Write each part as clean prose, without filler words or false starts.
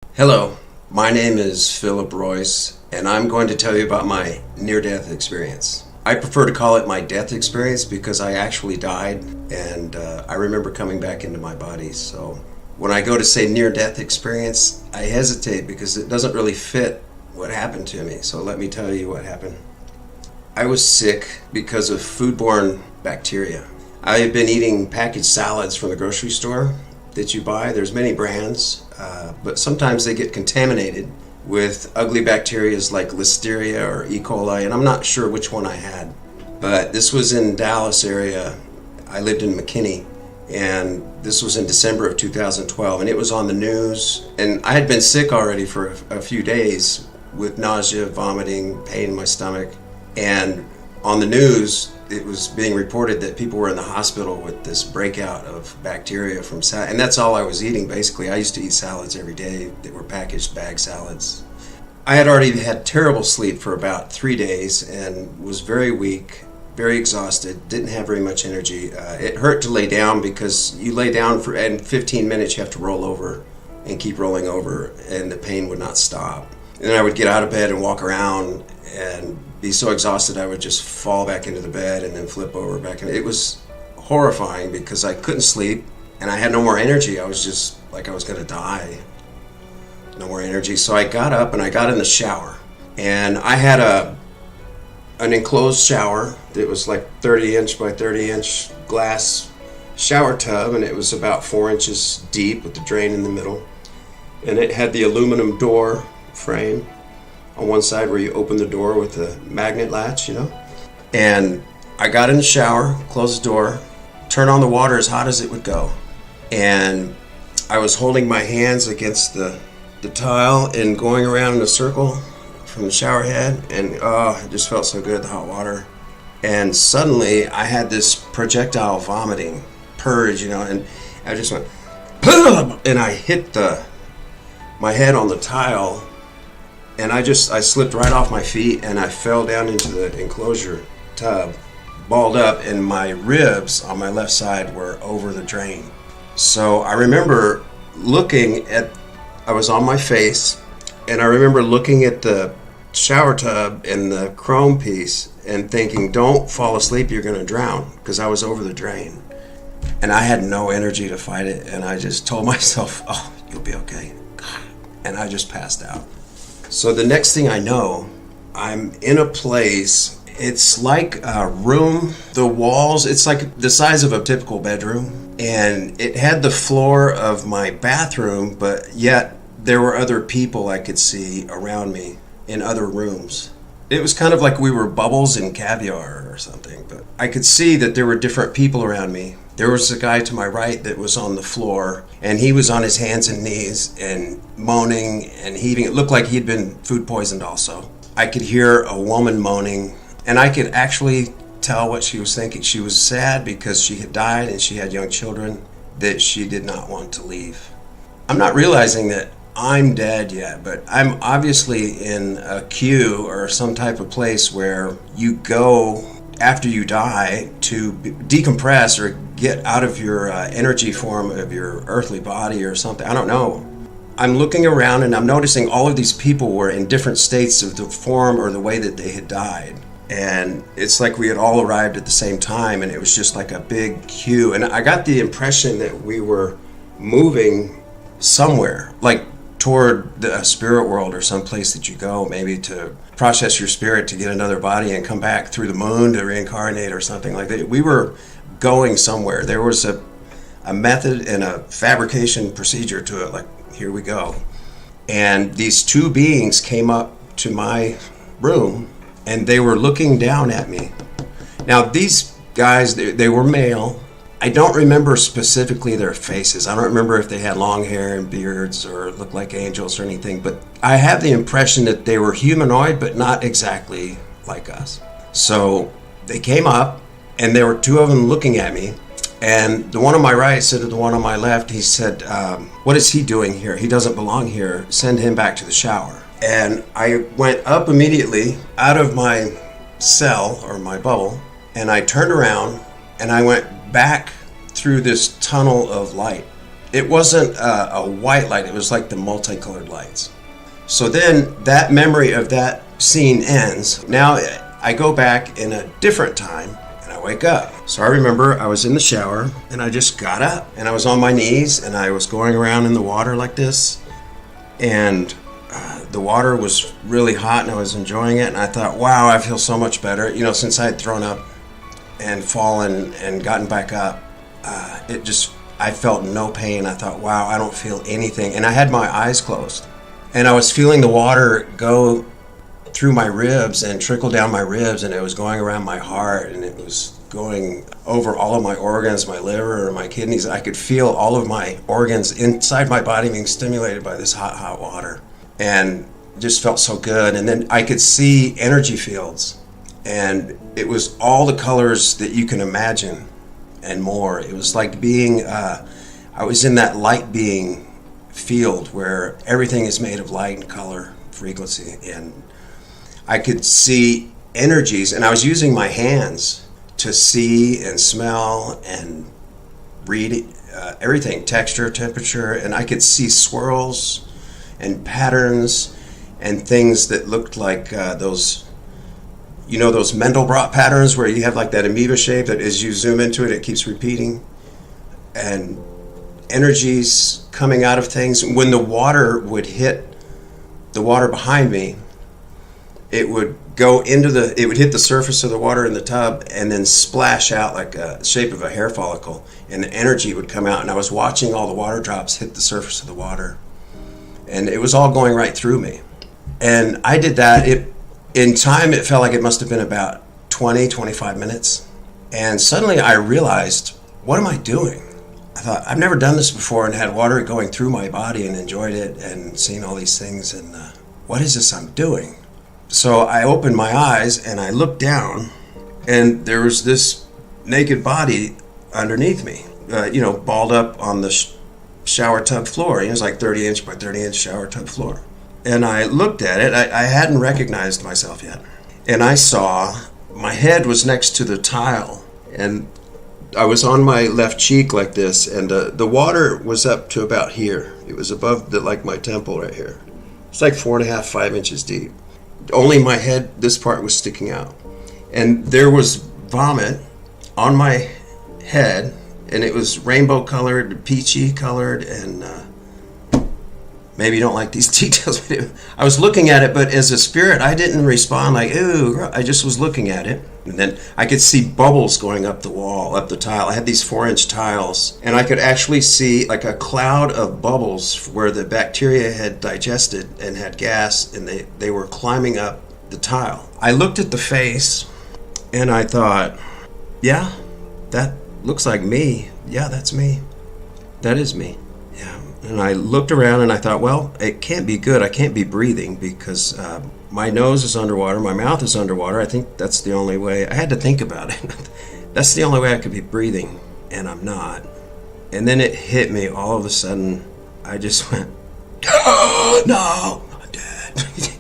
Hello, my name is Philip Roiz, and I'm going to tell you about my near-death experience. I prefer to call it my death experience because I actually died, and I remember coming back into my body. So when I go to say near-death experience, I hesitate because it doesn't really fit what happened to me. So let me tell you what happened. I was sick because of foodborne bacteria. I had been eating packaged salads from the grocery store that you buy. There's many brands, but sometimes they get contaminated with ugly bacteria like Listeria or E. coli, and I'm not sure which one I had. But this was in Dallas area. I lived in McKinney, and this was in December of 2012, and it was on the news. And I had been sick already for a few days with nausea, vomiting, pain in my stomach. And on the news, it was being reported that people were in the hospital with this breakout of bacteria from salad. And that's all I was eating, basically. I used to eat salads every day that were packaged bag salads. I had already had terrible sleep for about 3 days and was very weak, very exhausted, didn't have very much energy. It hurt to lay down because you lay down for, and 15 minutes you have to roll over and keep rolling over, and the pain would not stop. And then I would get out of bed and walk around and be so exhausted I would just fall back into the bed and then flip over back. And it was horrifying because I couldn't sleep and I had no more energy. I was just like I was going to die. No more energy. So I got up and I got in the shower. And I had an enclosed shower that was like 30-inch by 30-inch glass shower tub, and it was about 4 inches deep with the drain in the middle. And it had the aluminum door frame on one side where you open the door with the magnet latch, And I got in the shower, closed the door, turned on the water as hot as it would go. And I was holding my hands against the tile and going around in a circle from the shower head. And it just felt so good, the hot water. And suddenly I had this projectile vomiting purge, and I just went, and I hit my head on the tile. And I slipped right off my feet and I fell down into the enclosure tub, balled up, and my ribs on my left side were over the drain. So I remember I was on my face, and I remember looking at the shower tub and the chrome piece and thinking, don't fall asleep, you're going to drown, because I was over the drain. And I had no energy to fight it, and I just told myself, oh, you'll be okay. And I just passed out. So the next thing I know, I'm in a place, it's like a room, the walls, it's like the size of a typical bedroom, and it had the floor of my bathroom, but yet there were other people I could see around me in other rooms. It was kind of like we were bubbles in caviar or something, but I could see that there were different people around me. There was a guy to my right that was on the floor, and he was on his hands and knees and moaning and heaving. It looked like he'd been food poisoned also. I could hear a woman moaning, and I could actually tell what she was thinking. She was sad because she had died and she had young children that she did not want to leave. I'm not realizing that I'm dead yet, but I'm obviously in a queue or some type of place where you go after you die to decompress or get out of your energy form of your earthly body or something. I don't know. I'm looking around and I'm noticing all of these people were in different states of the form or the way that they had died. And it's like we had all arrived at the same time, and it was just like a big queue. And I got the impression that we were moving somewhere, like toward the spirit world or some place that you go, maybe to process your spirit to get another body and come back through the moon to reincarnate or something like that. We were going somewhere. There was a method and a fabrication procedure to it, like, here we go. And these two beings came up to my room and they were looking down at me. Now these guys, they were male. I don't remember specifically their faces. I don't remember if they had long hair and beards or looked like angels or anything, but I have the impression that they were humanoid, but not exactly like us. So they came up, and there were two of them looking at me, and the one on my right said to the one on my left, he said, what is he doing here? He doesn't belong here. Send him back to the shower. And I went up immediately out of my cell or my bubble, and I turned around and I went back through this tunnel of light. it wasn't a white light, it was like the multicolored lights. So then that memory of that scene ends. Now I go back in a different time and I wake up. So I remember I was in the shower and I just got up and I was on my knees and I was going around in the water like this, and the water was really hot and I was enjoying it, and I thought, wow, I feel so much better. You know, since I had thrown up and fallen and gotten back up, I felt no pain. I thought, wow, I don't feel anything. And I had my eyes closed. And I was feeling the water go through my ribs and trickle down my ribs, and it was going around my heart, and it was going over all of my organs, my liver, my kidneys. I could feel all of my organs inside my body being stimulated by this hot, hot water. And just felt so good. And then I could see energy fields, and it was all the colors that you can imagine and more. It was like being, I was in that light being field where everything is made of light and color, frequency, and I could see energies, and I was using my hands to see and smell and read everything, texture, temperature, and I could see swirls and patterns and things that looked like those Mandelbrot patterns where you have like that amoeba shape that as you zoom into it, it keeps repeating, and energies coming out of things. When the water would hit the water behind me, it would go it would hit the surface of the water in the tub and then splash out like a shape of a hair follicle, and the energy would come out, and I was watching all the water drops hit the surface of the water, and it was all going right through me. And I did that. In time, it felt like it must have been about 20-25 minutes, and suddenly I realized, what am I doing? I thought, I've never done this before and had water going through my body and enjoyed it and seen all these things, and what is this I'm doing? So I opened my eyes and I looked down, and there was this naked body underneath me, balled up on the shower tub floor. It was like 30-inch by 30-inch shower tub floor. And I looked at it. I hadn't recognized myself yet. And I saw my head was next to the tile, and I was on my left cheek like this, and the water was up to about here. It was above my temple right here. It's like 4.5, 5 inches deep. Only my head, this part was sticking out. And there was vomit on my head, and it was rainbow colored, peachy colored, and maybe you don't like these details, but I was looking at it, but as a spirit, I didn't respond like, ooh, I just was looking at it. And then I could see bubbles going up the wall, up the tile. I had these 4-inch tiles, and I could actually see like a cloud of bubbles where the bacteria had digested and had gas, and they were climbing up the tile. I looked at the face, and I thought, yeah, that looks like me. Yeah, that's me. That is me. Yeah. And I looked around and I thought, well, it can't be good. I can't be breathing because my nose is underwater, my mouth is underwater. I think that's the only way. I had to think about it. That's the only way I could be breathing, and I'm not. And then it hit me all of a sudden. I just went, oh, no, I'm dead.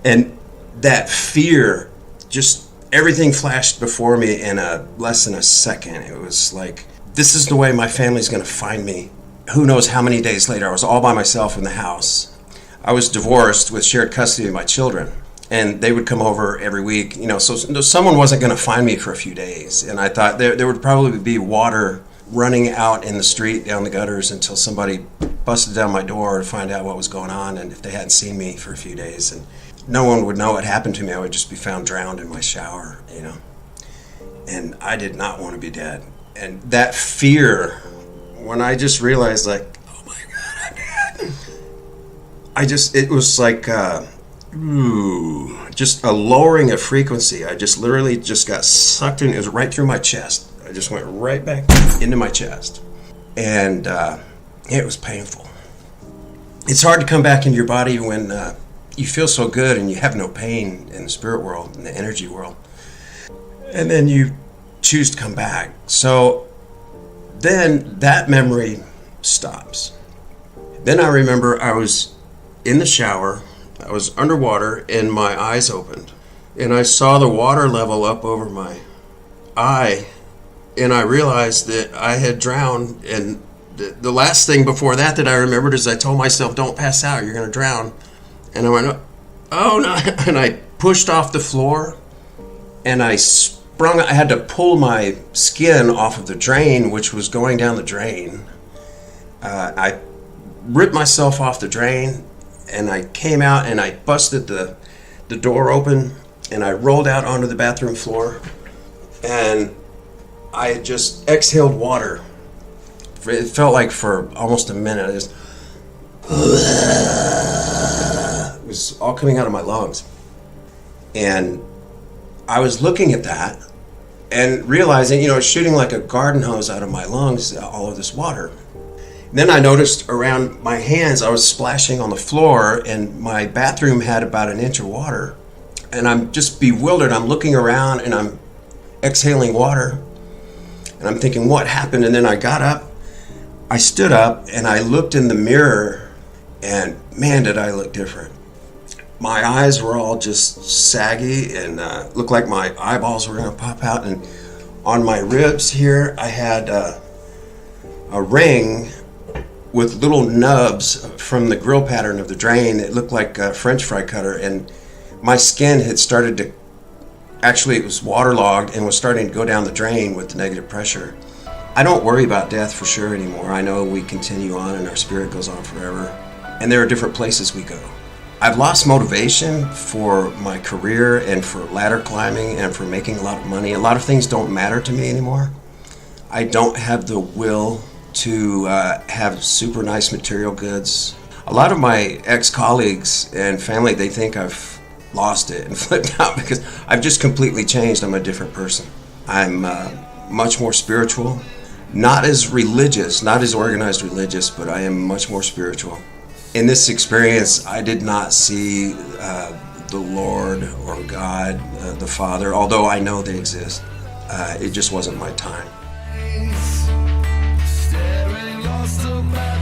And that fear, just everything flashed before me in less than a second. It was like, this is the way my family's going to find me. Who knows how many days later. I was all by myself in the house. I was divorced with shared custody of my children, and they would come over every week, so someone wasn't going to find me for a few days. And I thought there would probably be water running out in the street down the gutters until somebody busted down my door to find out what was going on, and if they hadn't seen me for a few days. And no one would know what happened to me. I would just be found drowned in my shower, And I did not want to be dead. And that fear, when I just realized, like, oh my God, I'm dead. It was like, just a lowering of frequency. I just literally just got sucked in. It was right through my chest. I just went right back into my chest. And it was painful. It's hard to come back into your body when you feel so good and you have no pain in the spirit world, in the energy world. And then you choose to come back. So then that memory stops. Then I remember I was in the shower, I was underwater, and my eyes opened. And I saw the water level up over my eye, and I realized that I had drowned, and the last thing before that I remembered is I told myself, don't pass out, you're going to drown. And I went, oh no, and I pushed off the floor, and I had to pull my skin off of the drain, which was going down the drain. I ripped myself off the drain, and I came out and I busted the door open, and I rolled out onto the bathroom floor, and I just exhaled water. It felt like for almost a minute. It was all coming out of my lungs. And I was looking at that and realizing, it's shooting like a garden hose out of my lungs, all of this water. Then I noticed around my hands, I was splashing on the floor, and my bathroom had about an inch of water. And I'm just bewildered. I'm looking around and I'm exhaling water. And I'm thinking, what happened? And then I got up, I stood up, and I looked in the mirror, and man, did I look different. My eyes were all just saggy and looked like my eyeballs were going to pop out. And on my ribs here, I had a ring with little nubs from the grill pattern of the drain. It looked like a French fry cutter, and my skin had started to, actually it was waterlogged and was starting to go down the drain with the negative pressure. I don't worry about death for sure anymore. I know we continue on and our spirit goes on forever, and there are different places we go. I've lost motivation for my career and for ladder climbing and for making a lot of money. A lot of things don't matter to me anymore. I don't have the will to have super nice material goods. A lot of my ex-colleagues and family, they think I've lost it and flipped out because I've just completely changed. I'm a different person. I'm much more spiritual, not as religious, not as organized religious, but I am much more spiritual. In this experience, I did not see the Lord or God, the Father, although I know they exist. It just wasn't my time. Staring lost about